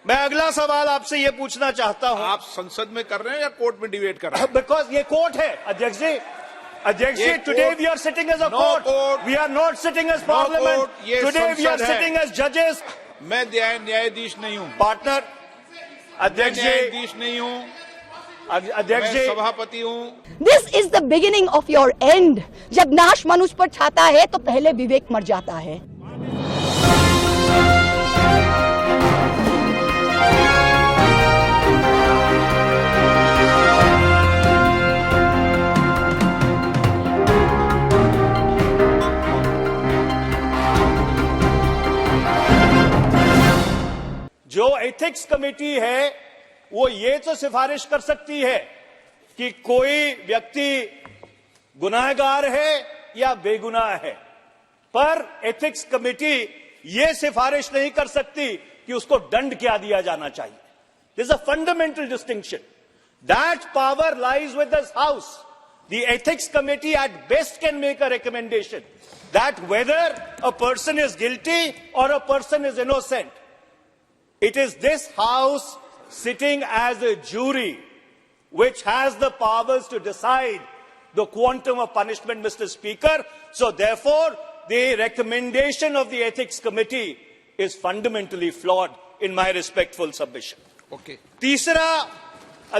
मैं अगला सवाल आपसे ये पूछना चाहता हूं। आप संसद में कर रहे हैं या कोर्ट में डिबेट कर रहे हैं? बिकॉज ये कोर्ट है अध्यक्ष जी। अध्यक्ष जी, today we are sitting as a court, we are not sitting as parliament. Today we are sitting as जजेस। मैं न्यायाधीश नहीं हूं पार्टनर। अध्यक्ष जी, न्यायाधीश नहीं हूं, अध्यक्ष जी, सभापति हूं। This is the beginning of your and. जब नाश मनुष्य पर छाता है तो पहले विवेक मर जाता है। जो एथिक्स कमेटी है वो ये तो सिफारिश कर सकती है कि कोई व्यक्ति गुनाहगार है या बेगुनाह है, पर एथिक्स कमेटी ये सिफारिश नहीं कर सकती कि उसको दंड क्या दिया जाना चाहिए। This is a fundamental distinction. That power lies with this house. The ethics committee at best can make a recommendation that whether a person is guilty or a person is innocent. It is this house sitting as a jury which has the powers to decide the quantum of punishment, Mr. Speaker. So therefore, the recommendation of the Ethics Committee is fundamentally flawed in my respectful submission. Okay. तीसरा,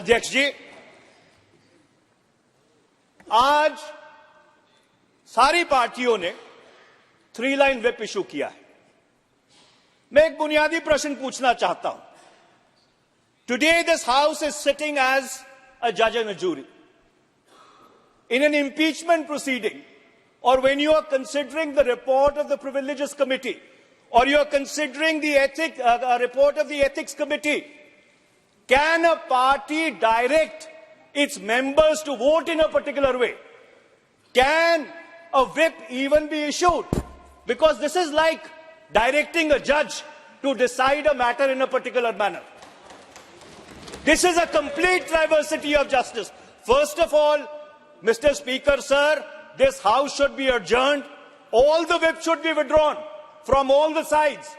अध्यक्ष जी, आज सारी पार्टियों ने 3-line whip issue किया है। मैं एक बुनियादी प्रश्न पूछना चाहता हूं। Today this house is sitting as a जज and a jury in an impeachment proceeding, or when you are considering the report of the privileges committee, or you are considering the report of the ethics committee, can a party direct its members to vote in a particular way? Can a whip even be issued? Because this is like directing a judge to decide a matter in a particular manner. This is a complete diversity of justice. First of all, Mr. Speaker, sir, this house should be adjourned. All the whips should be withdrawn from all the sides,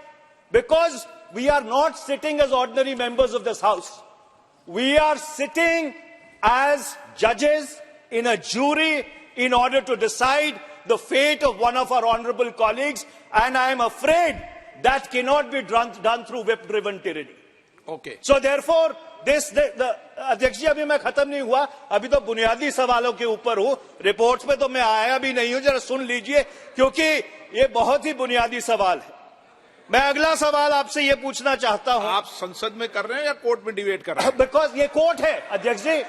because we are not sitting as ordinary members of this house. We are sitting as judges in a jury in order to decide the fate of one of our honorable colleagues, and I am afraid that cannot be done through whip-driven tyranny. Okay. So therefore, अध्यक्ष जी, अभी मैं खत्म नहीं हुआ, अभी तो बुनियादी सवालों के ऊपर हूं। रिपोर्ट्स में तो मैं आया भी नहीं हूं, जरा सुन लीजिए, क्योंकि ये बहुत ही बुनियादी सवाल है। मैं अगला सवाल आपसे ये पूछना चाहता हूं। आप संसद में कर रहे हैं या कोर्ट में डिबेट कर रहे हैं? बिकॉज ये कोर्ट है अध्यक्ष जी।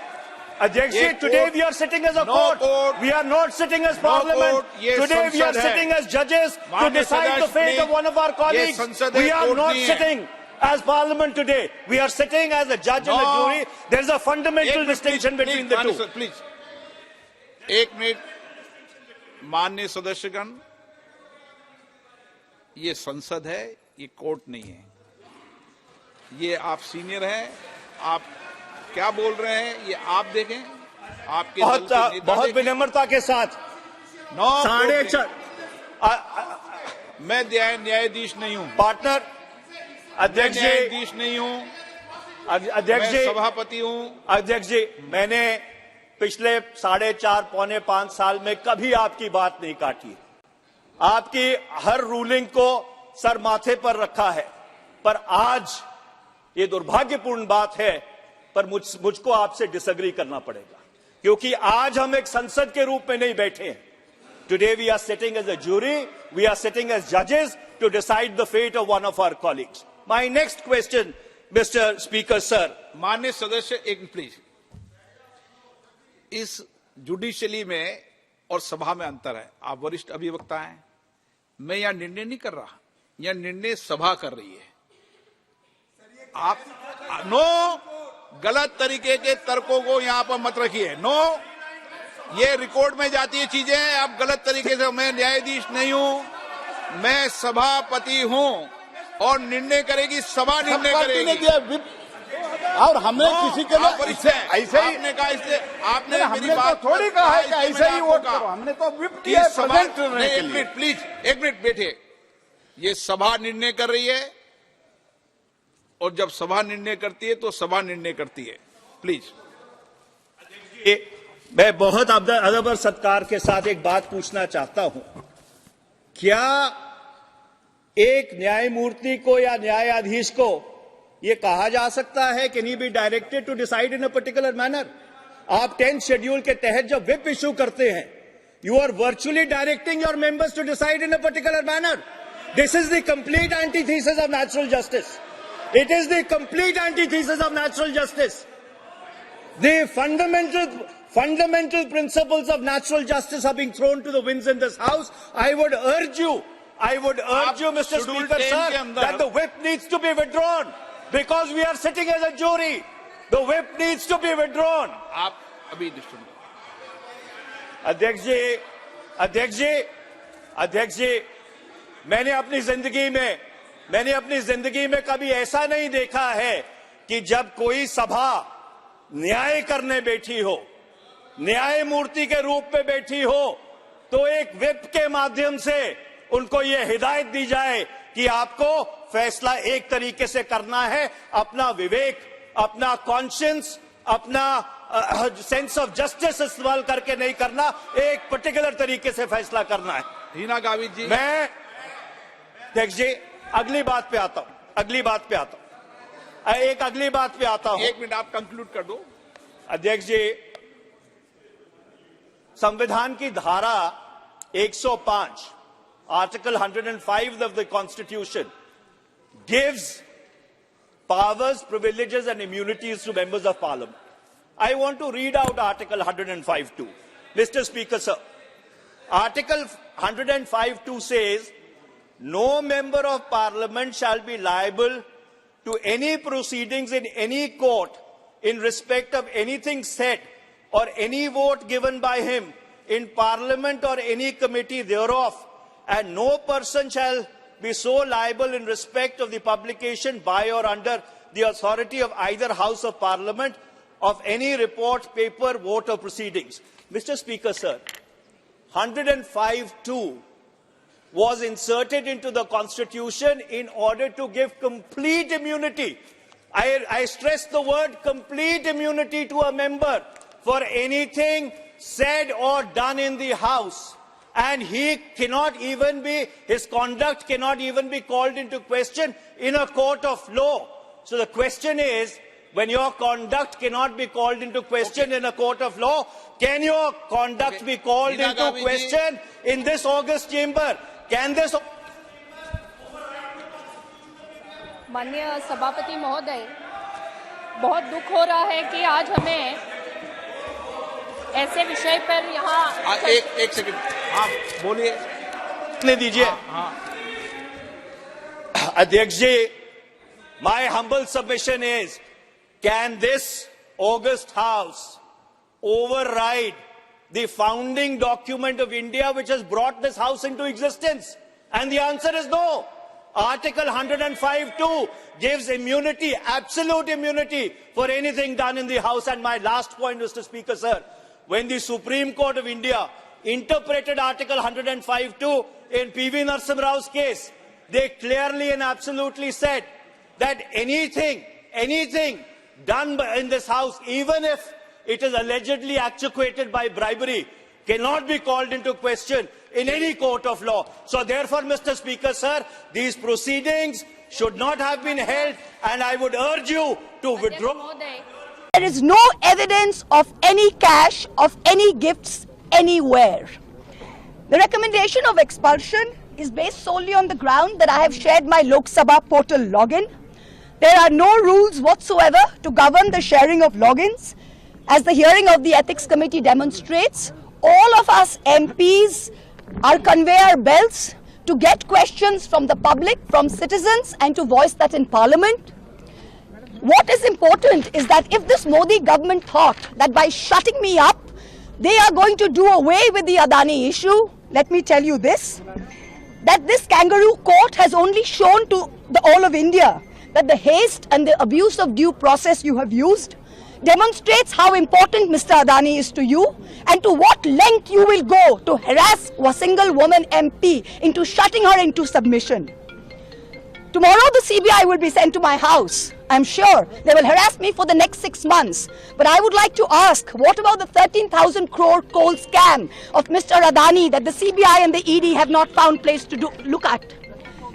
अध्यक्ष जी, today we are sitting as a court, we are not sitting as parliament. Today we are sitting as जजेस to decide the fate of one of our colleagues. We are not sitting as parliament today. We are sitting as a judge and a jury. There is a fundamental distinction between the two. Please, एक minute. माननीय सदस्यगण, ये संसद है, ये court नहीं है। ये आप सीनियर हैं, आप क्या बोल रहे हैं ये आप देखें। आपके बहुत विनम्रता के साथ। 4:30। मैं न्यायाधीश नहीं हूं पार्टनर। अध्यक्ष जी, न्यायाधीश नहीं हूं, अध्यक्ष जी, सभापति हूं। अध्यक्ष जी, मैंने पिछले 4.5-5 साल में कभी आपकी बात नहीं काटी। आपकी हर रूलिंग को सर माथे पर रखा है, पर आज ये दुर्भाग्यपूर्ण बात है, पर मुझको आपसे डिसएग्री करना पड़ेगा, क्योंकि आज हम एक संसद के रूप में नहीं बैठे हैं। Today we are sitting as a jury, we are sitting as जजेस to decide the fate of one of our colleagues. My next question, Mr. Speaker, sir. माननीय सदस्य, एक प्लीज। इस जुडिशली में और सभा में अंतर है। आप वरिष्ठ अभिवक्ता हैं, मैं यहां निर्णय नहीं कर रहा, यहां निर्णय सभा कर रही है। आप गलत तरीके के तर्कों को यहां पर मत रखिए। ये रिकॉर्ड में जाती है चीजें, आप गलत तरीके से। मैं न्यायाधीश नहीं हूं, मैं सभापति हूं और निर्णय करेगी सभा, निर्णय करेगी। और हमने किसी के लिए ऐसे ही आपने कहा, इसलिए आपने हमने तो थोड़ी कहा है कि ऐसे ही वोट करो। हमने तो व्हिप किया है प्रेजेंट करने के लिए। एक मिनट प्लीज, एक मिनट बैठे। ये सभा निर्णय कर रही है, और जब सभा निर्णय करती है तो सभा निर्णय करती है। प्लीज। मैं बहुत अदब और सत्कार के साथ एक बात पूछना चाहता हूं, क्या एक न्यायमूर्ति को या न्यायाधीश को यह कहा जा सकता है कि नहीं be directed to decide in a particular manner? आप 10th शेड्यूल के तहत जब व्हिप इशू करते हैं, you are virtually directing your members to decide in a particular manner. This is the complete antithesis of natural justice. It is the complete antithesis of natural justice. The fundamental principles of natural justice are being thrown to the winds in this house. I would urge you, Mr. Speaker, sir, that the whip needs to be withdrawn because we are sitting as a jury. The whip needs to be withdrawn. आप अभी disturb. अध्यक्ष जी, मैंने अपनी जिंदगी में कभी ऐसा नहीं देखा है कि जब कोई सभा न्याय करने बैठी हो, न्यायमूर्ति के रूप में बैठी हो, तो एक व्हिप के माध्यम से उनको यह हिदायत दी जाए कि आपको फैसला एक तरीके से करना है, अपना विवेक, अपना कॉन्शियंस, अपना सेंस ऑफ जस्टिस इस्तेमाल करके नहीं करना, एक पर्टिकुलर तरीके से फैसला करना है। हीना गावित जी, मैं अध्यक्ष जी अगली बात पे आता हूं। एक मिनट आप कंक्लूड कर दो। अध्यक्ष जी, संविधान की धारा 105 article 105 of the Constitution gives powers, privileges and immunities to members of Parliament. I want to read out Article 105(2). Mr. Speaker, sir, Article 105(2) says, no member of Parliament shall be liable to any proceedings in any court in respect of anything said or any vote given by him in Parliament or any committee thereof, and no person shall be so liable in respect of the publication by or under the authority of either House of Parliament of any report, paper, vote or proceedings. Mr. Speaker, sir, 105(2) was inserted into the Constitution in order to give complete immunity. I stress the word complete immunity to a member for anything said or done in the House. And his conduct cannot even be called into question in a court of law. So the question is, when your conduct cannot be called into question in a court of law, can your conduct be called into question in this August chamber? Can this... माननीय सभापति महोदय, बहुत दुख हो रहा है कि आज हमें ऐसे विषय पर यहाँ एक सेकंड आप बोलिए, ले दीजिए। अध्यक्ष जी, my humble submission is, can this August House override the founding document of India which has brought this House into existence? And the answer is no. Article 105(2) gives immunity, absolute immunity for anything done in the House. And my last point, Mr. Speaker, sir, when the Supreme Court of India interpreted Article 105(2) in P.V. Narasimha Rao's case, they clearly and absolutely said that anything done in this House, even if it is allegedly actuated by bribery, cannot be called into question in any court of law. So therefore, Mr. Speaker, sir, these proceedings should not have been held, and I would urge you to withdraw. There is no evidence of any cash, of any gifts anywhere. The recommendation of expulsion is based solely on the ground that I have shared my Lok Sabha portal login. There are no rules whatsoever to govern the sharing of logins. As the hearing of the Ethics Committee demonstrates, all of us MPs are conveyor belts to get questions from the public, from citizens, and to voice that in Parliament. What is important is that if this Modi government thought that by shutting me up, they are going to do away with the Adani issue, let me tell you this, that this kangaroo court has only shown to the all of India that the haste and the abuse of due process you have used demonstrates how important Mr. Adani is to you and to what length you will go to harass a single woman MP into shutting her into submission. Tomorrow the CBI will be sent to my house. I'm sure they will harass me for the next 6 months. But I would like to ask, what about the 13,000 crore coal scam of Mr. Adani that the CBI and the ED have not found place to look at?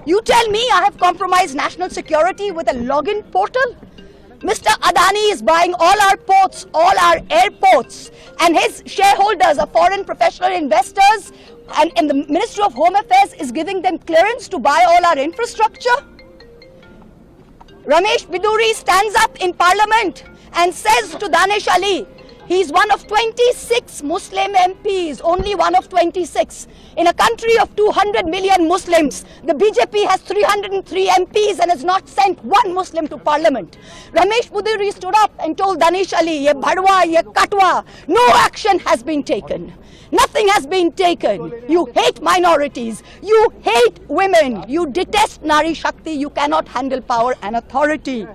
You tell me I have compromised national security with a login portal? Mr. Adani is buying all our ports, all our airports, and his shareholders are foreign professional investors, and the Ministry of Home Affairs is giving them clearance to buy all our infrastructure. Ramesh Biduri stands up in Parliament and says to Danish Ali, he's one of 26 Muslim MPs, only one of 26. In a country of 200 million Muslims, the BJP has 303 MPs and has not sent one Muslim to Parliament. Ramesh Biduri stood up and told Danish Ali, ye bhadwa, ye katwa, no action has been taken. Nothing has been taken. You hate minorities. You hate women. You detest Nari Shakti. You cannot handle power and authority.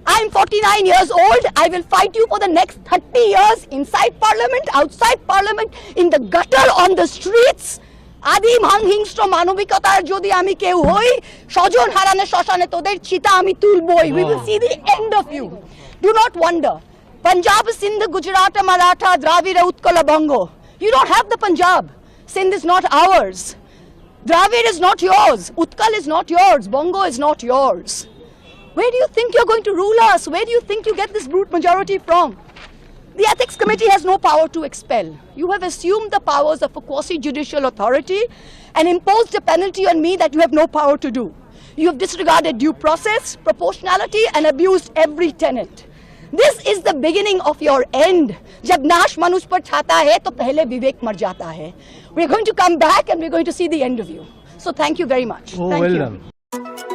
I'm 49 years old. I will fight you for the next 30 years inside Parliament, outside Parliament, in the gutter, on the streets. Adi Manghingstra Manobikatar Jodi Ami Keu Hoi, Shojon Harane Shoshane Toder Chita Ami Tulboi. We will see the end of you. Do not wonder. Punjab, Sindh, Gujarat, Maratha, Dravida, Utkala, Bongo. You don't have the Punjab. Sindh is not ours. Dravid is not yours. Utkal is not yours. Bongo is not yours. Where do you think you're going to rule us? Where do you think you get this brute majority from? The Ethics Committee has no power to expel. You have assumed the powers of a quasi-judicial authority and imposed a penalty on me that you have no power to do. You have disregarded due process, proportionality, and abused every tenet. This is the beginning of your end. जब नाश मनुष्य पर छाता है तो पहले विवेक मर जाता है. We're going to come back and we're going to see the end of you. So thank you very much. Oh, thank well you. done.